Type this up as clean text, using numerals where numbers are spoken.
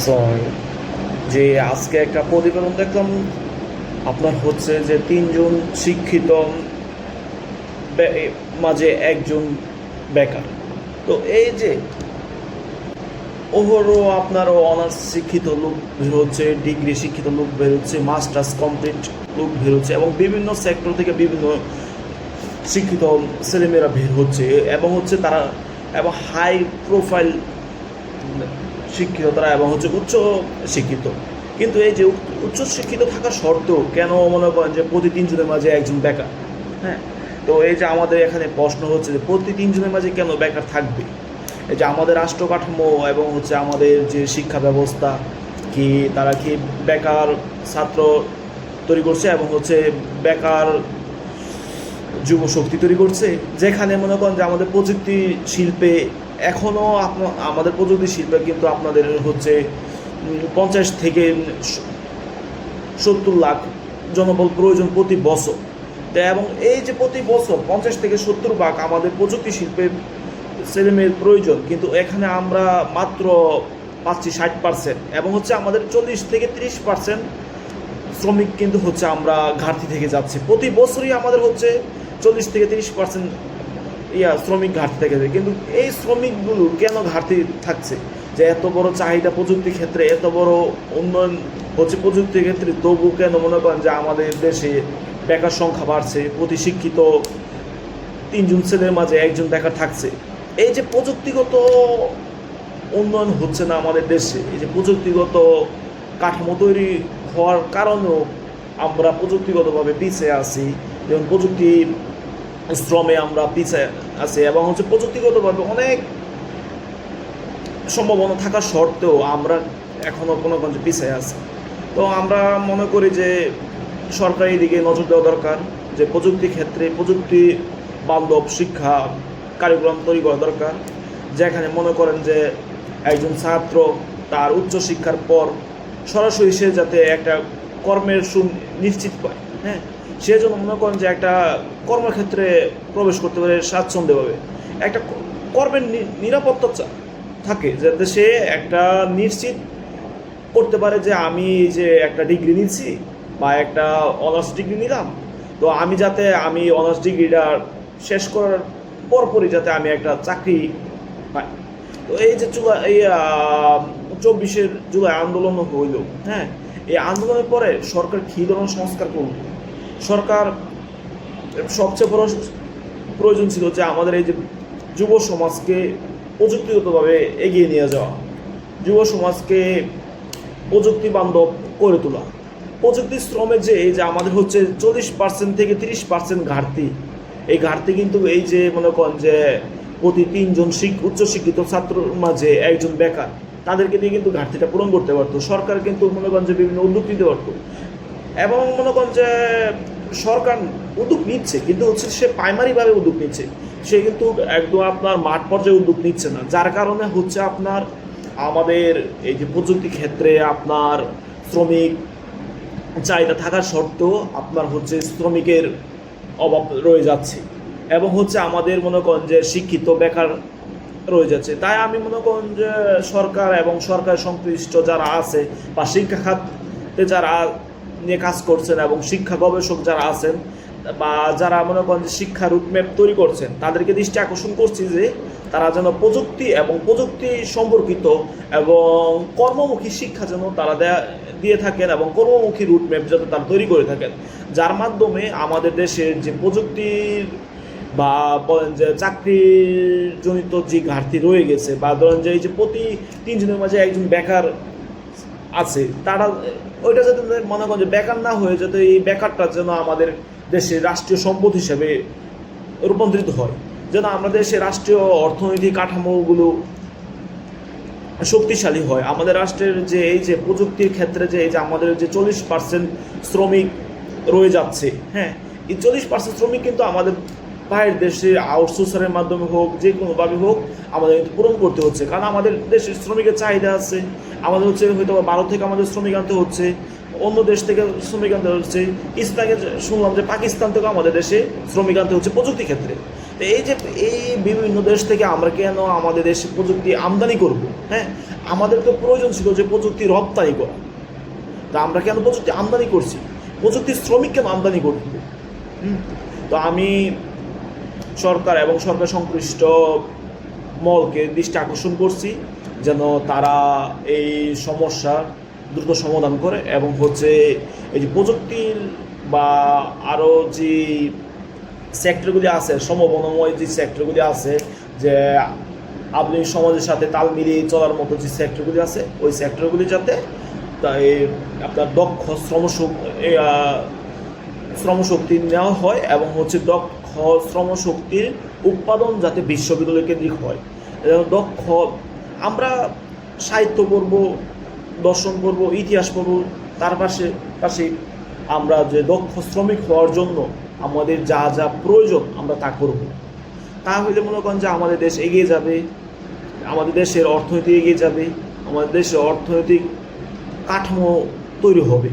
So যে আজকে একটা প্রতিবেদন দেখলাম আপনার হচ্ছে যে তিনজন শিক্ষিত মাঝে একজন বেকার। তো এই যে ওভারও আপনারও অনার্স শিক্ষিত লোক বের হচ্ছে, ডিগ্রি শিক্ষিত লোক বের হচ্ছে, মাস্টার্স কমপ্লিট লোক বের হচ্ছে এবং বিভিন্ন সেক্টর থেকে বিভিন্ন শিক্ষিত ছেলেমেয়েরা বের হচ্ছে এবং হচ্ছে তারা এবং হাই প্রোফাইল শিক্ষিত তারা এবং হচ্ছে উচ্চ শিক্ষিত। কিন্তু এই যে উচ্চ শিক্ষিত থাকা সত্ত্বেও কেন মনে করেন যে প্রতি তিনজনের মাঝে একজন বেকার? হ্যাঁ, তো এই যে আমাদের এখানে প্রশ্ন হচ্ছে যে প্রতি তিনজনের মাঝে কেন বেকার থাকবে? এই যে আমাদের রাষ্ট্র কাঠামো এবং হচ্ছে আমাদের যে শিক্ষা ব্যবস্থা কি তারা কি বেকার ছাত্র তৈরি করছে এবং হচ্ছে বেকার যুব শক্তি তৈরি করছে? যেখানে মনে করেন যে আমাদের প্রযুক্তি শিল্পে এখনও আমাদের প্রযুক্তি শিল্পে কিন্তু আপনাদের হচ্ছে 50 থেকে 70 লাখ জনবল প্রয়োজন প্রতি বছর। এবং এই যে প্রতি বছর 50 থেকে 70 লাখ আমাদের প্রযুক্তি শিল্পে ছেলেমেয়ের প্রয়োজন, কিন্তু এখানে আমরা মাত্র পাচ্ছি 60% এবং হচ্ছে আমাদের 40 থেকে 30% শ্রমিক কিন্তু হচ্ছে আমরা ঘাটতি থেকে যাচ্ছে। প্রতি বছরই আমাদের হচ্ছে 40 থেকে 30% শ্রমিক ঘাটতি থেকে যায়। কিন্তু এই শ্রমিকগুলো কেন ঘাটতি থাকছে? যে এত বড় চাহিদা প্রযুক্তি ক্ষেত্রে, এত বড় উন্নয়ন হচ্ছে প্রযুক্তির ক্ষেত্রে, তবু কেন মনে করেন যে আমাদের দেশে বেকার সংখ্যা বাড়ছে, প্রতি শিক্ষিত তিনজন ছেলের মাঝে একজন বেকার থাকছে? এই যে প্রযুক্তিগত উন্নয়ন হচ্ছে না আমাদের দেশে, এই যে প্রযুক্তিগত কাঠামো তৈরি হওয়ার কারণেও আমরা প্রযুক্তিগতভাবে পিছিয়ে আছি। যেমন প্রযুক্তি শ্রমে আমরা পিছিয়ে আছি এবং হচ্ছে প্রযুক্তিগতভাবে অনেক সম্ভাবনা থাকা সত্ত্বেও আমরা এখনও কোনো পিছিয়ে আছি। তো আমরা মনে করি যে সরকারি দিকে নজর দেওয়া দরকার, যে প্রযুক্তি ক্ষেত্রে প্রযুক্তি বান্ধব শিক্ষা কারিকুলাম তৈরি করা দরকার, যেখানে মনে করেন যে একজন ছাত্র তার উচ্চশিক্ষার পর সরাসরি সে যাতে একটা কর্মের নিশ্চিত পায়। হ্যাঁ, সে জন্য মনে করেন যে একটা কর্মক্ষেত্রে প্রবেশ করতে পারে স্বাচ্ছন্দ্যভাবে, একটা কর্মের নিরাপত্তা থাকে, যাতে সে একটা নিশ্চিত করতে পারে যে আমি যে একটা ডিগ্রি নিচ্ছি বা একটা অনার্স ডিগ্রি নিলাম, তো আমি অনার্স ডিগ্রিটা শেষ করার পরপরই যাতে আমি একটা চাকরি পাই। তো এই যে 24শে জুলাই আন্দোলন হইল, হ্যাঁ, এই আন্দোলনের পরে সরকার কী ধরনের সংস্কার করল? সরকার সবচেয়ে বড় প্রয়োজন ছিল যে আমাদের এই যে যুব সমাজকে প্রযুক্তিগতভাবে এগিয়ে নিয়ে যাওয়া, যুব সমাজকে প্রযুক্তি বান্ধব করে তোলা। প্রযুক্তি শ্রমে যে এই যে আমাদের হচ্ছে 40% থেকে 30% ঘাটতি, এই ঘাটতি কিন্তু এই যে মনে করেন যে প্রতি তিনজন উচ্চশিক্ষিত ছাত্রর মাঝে একজন বেকার, তাদেরকে দিয়ে কিন্তু ঘাটতিটা পূরণ করতে পারতো। সরকার কিন্তু মনে করেন যে বিভিন্ন উদ্যোগ নিতে পারতো এবং মনে করেন যে সরকার উদ্যোগ নিচ্ছে, কিন্তু হচ্ছে সে প্রাইমারিভাবে উদ্যোগ নিচ্ছে, সে কিন্তু একদম আপনার মাঠ পর্যায়ে উদ্যোগ নিচ্ছে না। যার কারণে হচ্ছে আপনার আমাদের এই যে প্রযুক্তি ক্ষেত্রে আপনার শ্রমিক চাহিদা থাকার সত্ত্বেও আপনার হচ্ছে শ্রমিকের অভাব রয়ে যাচ্ছে এবং হচ্ছে আমাদের মনে করেন যে শিক্ষিত বেকার রয়ে যাচ্ছে। তাই আমি মনে করেন যে সরকার এবং সরকার সংশ্লিষ্ট যারা আছে বা শিক্ষা খাতে যারা নিয়ে কাজ করছেন এবং শিক্ষা গবেষক যারা আছেন বা যারা মনে করেন যে শিক্ষা রুটম্যাপ তৈরি করছেন, তাদেরকে দৃষ্টি আকর্ষণ করছি যে তারা যেন প্রযুক্তি এবং প্রযুক্তি সম্পর্কিত এবং কর্মমুখী শিক্ষা যেন তারা দিয়ে থাকেন এবং কর্মমুখী রুটম্যাপ যাতে তারা তৈরি করে থাকেন, যার মাধ্যমে আমাদের দেশের যে প্রযুক্তির বা বলেন যে চাকরিজনিত যে ঘাটতি রয়ে গেছে বা ধরেন যে এই যে প্রতি তিনজনের মাঝে একজন বেকার আছে, তারা ওইটা যাতে মনে করেন যে বেকার না হয়ে যাতে এই বেকারটা যেন আমাদের দেশের রাষ্ট্রীয় সম্পদ হিসেবে রূপান্তরিত হয়, যেন আমাদের দেশের রাষ্ট্রীয় অর্থনৈতিক কাঠামোগুলো শক্তিশালী হয়। আমাদের রাষ্ট্রের যে এই যে প্রযুক্তির ক্ষেত্রে যে এই যে আমাদের যে 40% শ্রমিক রয়ে যাচ্ছে, হ্যাঁ, এই 40% শ্রমিক কিন্তু আমাদের বাইরের দেশে আউটসোর্সারের মাধ্যমে হোক যে কোনোভাবে হোক আমাদের কিন্তু পূরণ করতে হচ্ছে, কারণ আমাদের দেশের শ্রমিকের চাহিদা আছে। আমাদের হচ্ছে হয়তো ভারত থেকে আমাদের শ্রমিক আনতে হচ্ছে, অন্য দেশ থেকে শ্রমিক আনতে হচ্ছে, কিছুদিন শুনলাম যে পাকিস্তান থেকে আমাদের দেশে শ্রমিক আনতে হচ্ছে প্রযুক্তি ক্ষেত্রে। তো এই যে এই বিভিন্ন দেশ থেকে আমরা কেন আমাদের দেশে প্রযুক্তি আমদানি করব? হ্যাঁ, আমাদের তো প্রয়োজন ছিল যে প্রযুক্তি রপ্তানি করা, তা আমরা কেন প্রযুক্তি আমদানি করছি? প্রযুক্তির শ্রমিক কেন আমদানি করব? তো আমি সরকার এবং সরকার সংশ্লিষ্ট মহলকে দৃষ্টি আকর্ষণ করছি যেন তারা এই সমস্যার দ্রুত সমাধান করে, এবং এই যে প্রযুক্তির বা আরও যে সেক্টরগুলি আছে, সম্ভাবনাময় যে সেক্টরগুলি আছে, যে আধুনিক সমাজের সাথে তাল মিলিয়ে চলার মতো যে সেক্টরগুলি আছে, ওই সেক্টরগুলি যাতে তাই আপনার দক্ষ শ্রমশক্তি নেওয়া হয়, এবং দক্ষ শ্রমশক্তির উৎপাদন যাতে বিশ্ববিদ্যালয় কেন্দ্রিক হয়। দক্ষ আমরা সাহিত্য পড়ব, দর্শন পড়ব, ইতিহাস পড়ব, তার পাশে আমরা যে দক্ষ শ্রমিক হওয়ার জন্য আমাদের যা যা প্রয়োজন আমরা তা করব। তাহলে মনে করেন যে আমাদের দেশ এগিয়ে যাবে, আমাদের দেশের অর্থনীতি এগিয়ে যাবে, আমাদের দেশের অর্থনৈতিক কাঠামো তৈরি হবে।